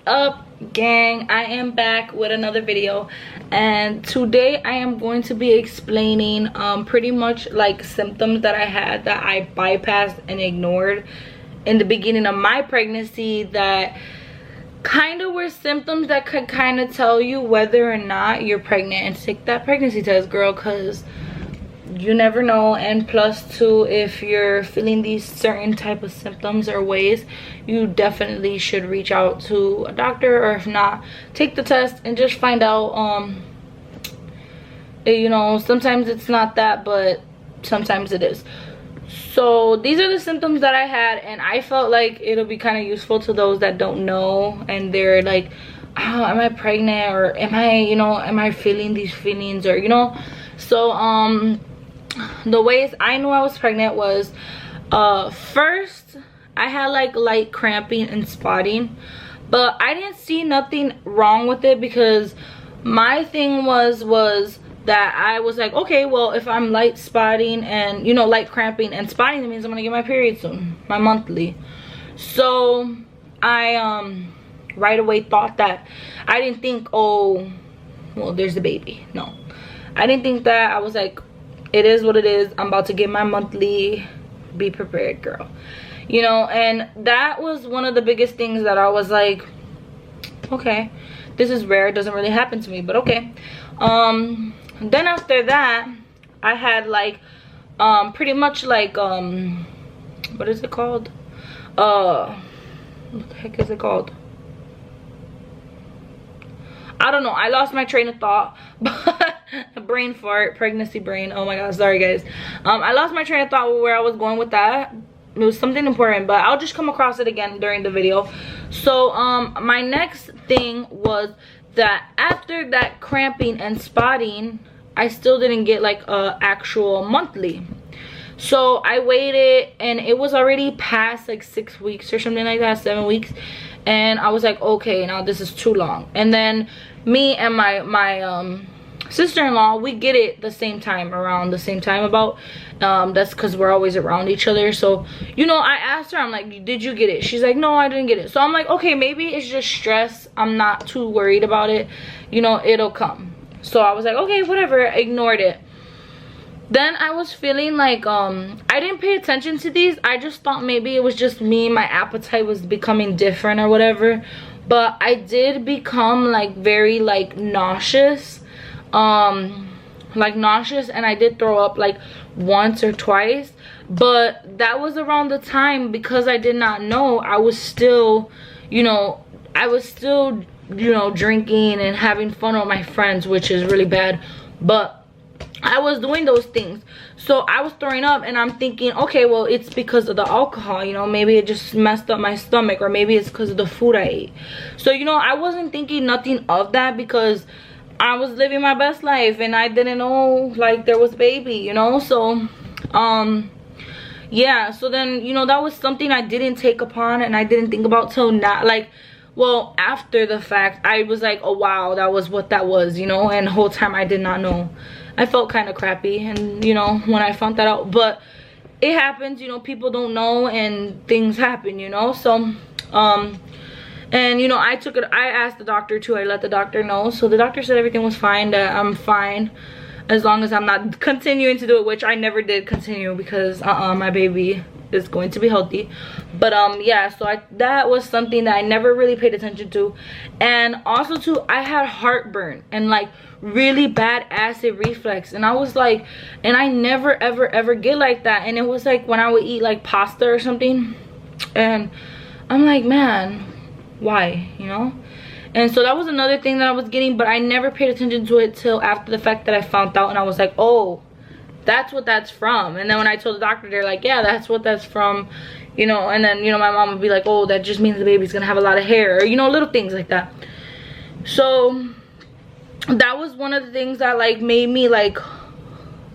up, gang? I am back with another video, and today I am going to be explaining pretty much like symptoms that I had that I bypassed and ignored in the beginning of my pregnancy, that kind of were symptoms that could kind of tell you whether or not you're pregnant. And take that pregnancy test, girl, because you never know. And plus too, if you're feeling these certain type of symptoms or ways, you definitely should reach out to a doctor, or if not, take the test and just find out. You know, sometimes it's not that, but sometimes it is. So these are the symptoms that I had, and I felt like it'll be kind of useful to those that don't know and they're like, oh, am I pregnant, or am I, you know, am I feeling these feelings, or, you know. So the ways I knew I was pregnant was, first I had like light cramping and spotting, but I didn't see nothing wrong with it, because my thing was that I was like, okay, well, if I'm light spotting and, you know, light cramping and spotting, that means I'm gonna get my period soon, my monthly. So I right away thought that. I didn't think, oh, well, there's a baby. No, I didn't think that. I was like, it is what it is. I'm about to get my monthly. Be prepared, girl. You know, and that was one of the biggest things that I was like, okay, this is rare. It doesn't really happen to me, but okay. Then after that, I had like pretty much like what is it called? What the heck is it called? I don't know. I lost my train of thought. A brain fart, pregnancy brain. Oh my god, sorry guys. I lost my train of thought where I was going with that. It was something important, but I'll just come across it again during the video. So my next thing was that after that cramping and spotting, I still didn't get like a actual monthly. So I waited, and it was already past like 6 weeks or something like that, 7 weeks, and I was like, okay, now this is too long. And then me and my sister-in-law, we get it the same time, around the same time about. That's because we're always around each other. So, you know, I asked her, I'm like, did you get it? She's like, no, I didn't get it. So I'm like, okay, maybe it's just stress. I'm not too worried about it, you know, it'll come. So I was like, okay, whatever, ignored it. Then I was feeling like I didn't pay attention to these. I just thought maybe it was just me, my appetite was becoming different or whatever. But I did become like very like nauseous, and I did throw up like once or twice. But that was around the time, because I did not know, I was still, you know, drinking and having fun with my friends, which is really bad. But I was doing those things, so I was throwing up, and I'm thinking, okay, well, it's because of the alcohol, you know, maybe it just messed up my stomach, or maybe it's because of the food I ate. So, you know, I wasn't thinking nothing of that, because I was living my best life, and I didn't know like there was baby, you know. So yeah, so then, you know, that was something I didn't take upon, and I didn't think about till now, like, well, after the fact. I was like, oh wow, that was what that was, you know. And the whole time I did not know. I felt kind of crappy, and you know, when I found that out. But it happens, you know, people don't know, and things happen, you know. So and you know, I asked the doctor too. I let the doctor know. So the doctor said everything was fine, that I'm fine as long as I'm not continuing to do it, which I never did continue, because my baby is going to be healthy. But yeah, so that was something that I never really paid attention to. And also too, I had heartburn and like really bad acid reflux, and I was like, and I never ever get like that. And it was like when I would eat like pasta or something, and I'm like, man, why, you know. And so that was another thing that I was getting, but I never paid attention to it till after the fact that I found out, and I was like, oh, that's what that's from. And then when I told the doctor, they're like, yeah, that's what that's from, you know. And then, you know, my mom would be like, oh, that just means the baby's gonna have a lot of hair, or, you know, little things like that. So that was one of the things that like made me like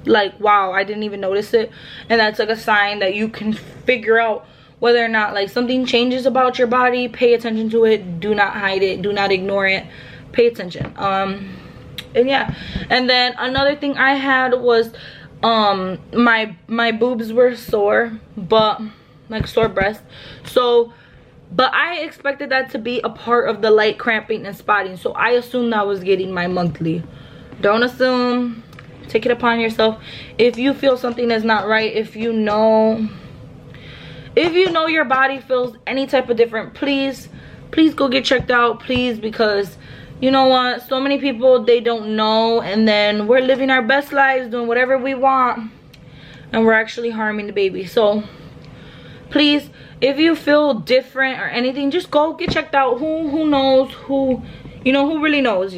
wow, I didn't even notice it. And that's like a sign that you can figure out whether or not like something changes about your body. Pay attention to it. Do not hide it. Do not ignore it. Pay attention. And yeah. And then another thing I had was my boobs were sore, but like sore breasts. So but I expected that to be a part of the light cramping and spotting, so I assumed I was getting my monthly. Don't assume. Take it upon yourself. If you feel something is not right, if you know your body feels any type of different, please go get checked out, please, because you know what, so many people, they don't know, and then we're living our best lives doing whatever we want, and we're actually harming the baby. So please, if you feel different or anything, just go get checked out. Who knows, who really knows,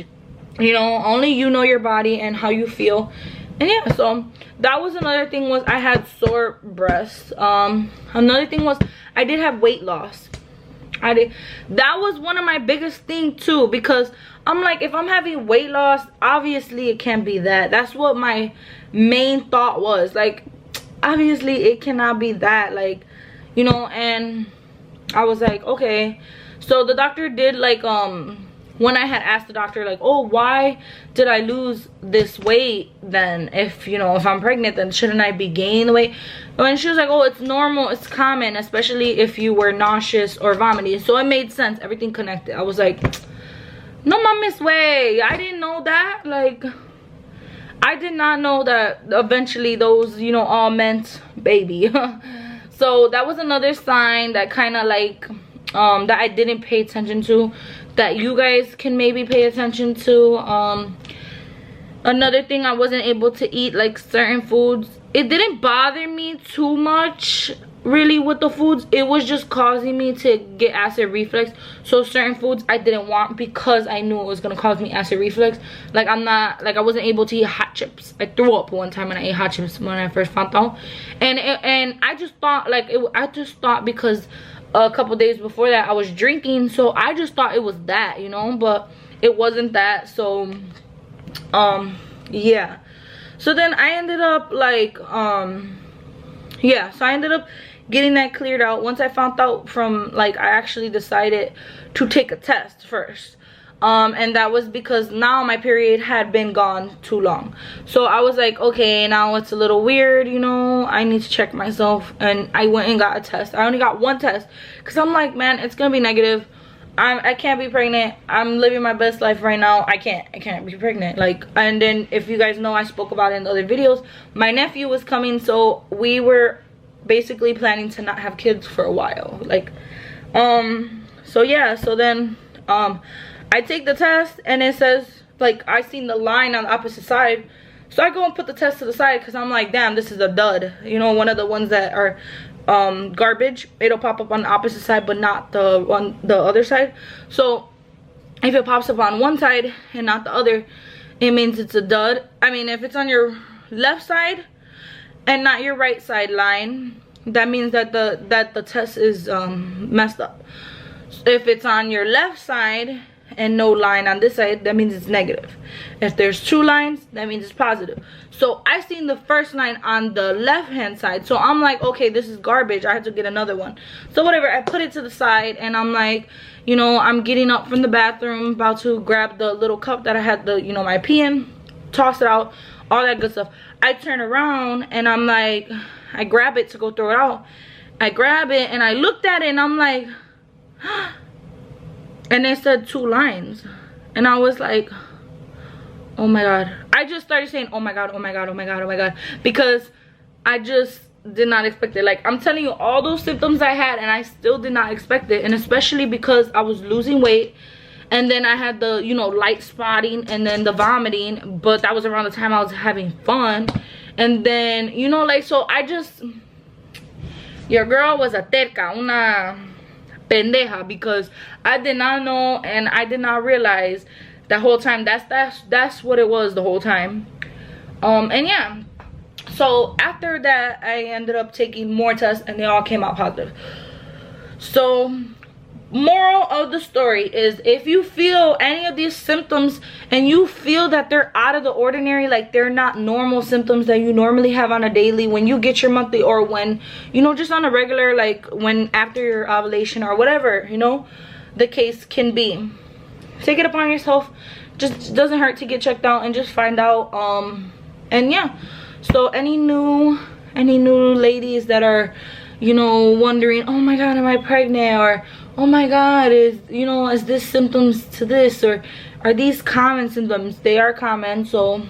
only you know your body and how you feel. And yeah, so that was another thing, was I had sore breasts. Another thing was I did have weight loss. That was one of my biggest thing too, because I'm like, if I'm having weight loss, obviously it can't be that. That's what my main thought was, like, obviously it cannot be that, like, and I was like, okay. So the doctor did, like, when I had asked the doctor, like, oh, why did I lose this weight then? If I'm pregnant, then shouldn't I be gaining the weight? And she was like, oh, it's normal, it's common, especially if you were nauseous or vomiting. So it made sense, everything connected. I was like, no mames way, I didn't know that. Like, I did not know that eventually those, all meant baby. So that was another sign that kind of like, that I didn't pay attention to, that you guys can maybe pay attention to. Another thing, I wasn't able to eat like certain foods. It didn't bother me too much really with the foods. It was just causing me to get acid reflux. So certain foods I didn't want because I knew it was gonna cause me acid reflux. Like, I wasn't able to eat hot chips. I threw up one time when I ate hot chips when I first found out, and I just thought, like, I just thought because a couple days before that I was drinking, so I just thought it was that, but it wasn't that. So yeah, so then I ended up like yeah, so I ended up getting that cleared out once I found out from, like, I actually decided to take a test first, and that was because now my period had been gone too long. So I was like, okay, now it's a little weird, I need to check myself. And I went and got a test. I only got one test because I'm like, man, it's gonna be negative. I can't be pregnant. I'm living my best life right now. I can't be pregnant. Like, and then if you guys know, I spoke about it in the other videos, my nephew was coming, so we were basically planning to not have kids for a while. Like, so yeah, so then I take the test and it says, like, I seen the line on the opposite side, so I go and put the test to the side because I'm like, damn, this is a dud, one of the ones that are garbage. It'll pop up on the opposite side but not on the other side. So if it pops up on one side and not the other, it means it's a dud. I mean, if it's on your left side and not your right side line, that means that the test is messed up. If it's on your left side and no line on this side, that means it's negative. If there's two lines, that means it's positive. So I seen the first line on the left hand side, so I'm like, okay, this is garbage, I have to get another one. So whatever, I put it to the side, and I'm like, I'm getting up from the bathroom, about to grab the little cup that I had the my pee in, toss it out, all that good stuff. I turn around and I'm like, I grab it to go throw it out. I grab it and I looked at it and I'm like, and it said two lines, and I was like, oh my god. I just started saying, oh my god, oh my god, oh my god, oh my god, because I just did not expect it. Like, I'm telling you, all those symptoms I had, and I still did not expect it. And especially because I was losing weight, and then I had the light spotting, and then the vomiting, but that was around the time I was having fun. And then like, so I just, your girl was a terca, una pendeja, because I did not know and I did not realize the whole time that's what it was the whole time. And yeah, so after that I ended up taking more tests and they all came out positive. So moral of the story is, if you feel any of these symptoms and you feel that they're out of the ordinary, like they're not normal symptoms that you normally have on a daily when you get your monthly, or when just on a regular, like when after your ovulation or whatever the case can be, take it upon yourself. Just doesn't hurt to get checked out and just find out. And yeah, so any new ladies that are wondering, oh my god, am I pregnant, or oh my god, is this symptoms to this, or are these common symptoms? They are common. So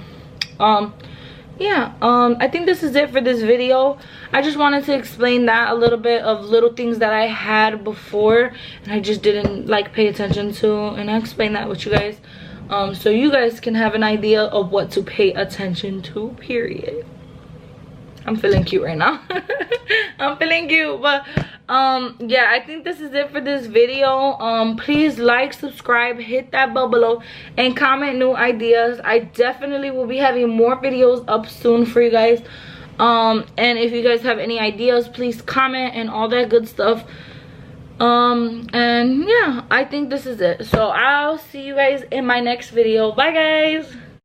yeah, I think this is it for this video. I just wanted to explain that, a little bit of little things that I had before and I just didn't like pay attention to, and I explained that with you guys, so you guys can have an idea of what to pay attention to, period. I'm feeling cute right now. I'm feeling cute. But yeah, I think this is it for this video. Please like, subscribe, hit that bell below, and comment new ideas. I definitely will be having more videos up soon for you guys. And if you guys have any ideas, please comment and all that good stuff. And yeah, I think this is it. So I'll see you guys in my next video. Bye guys.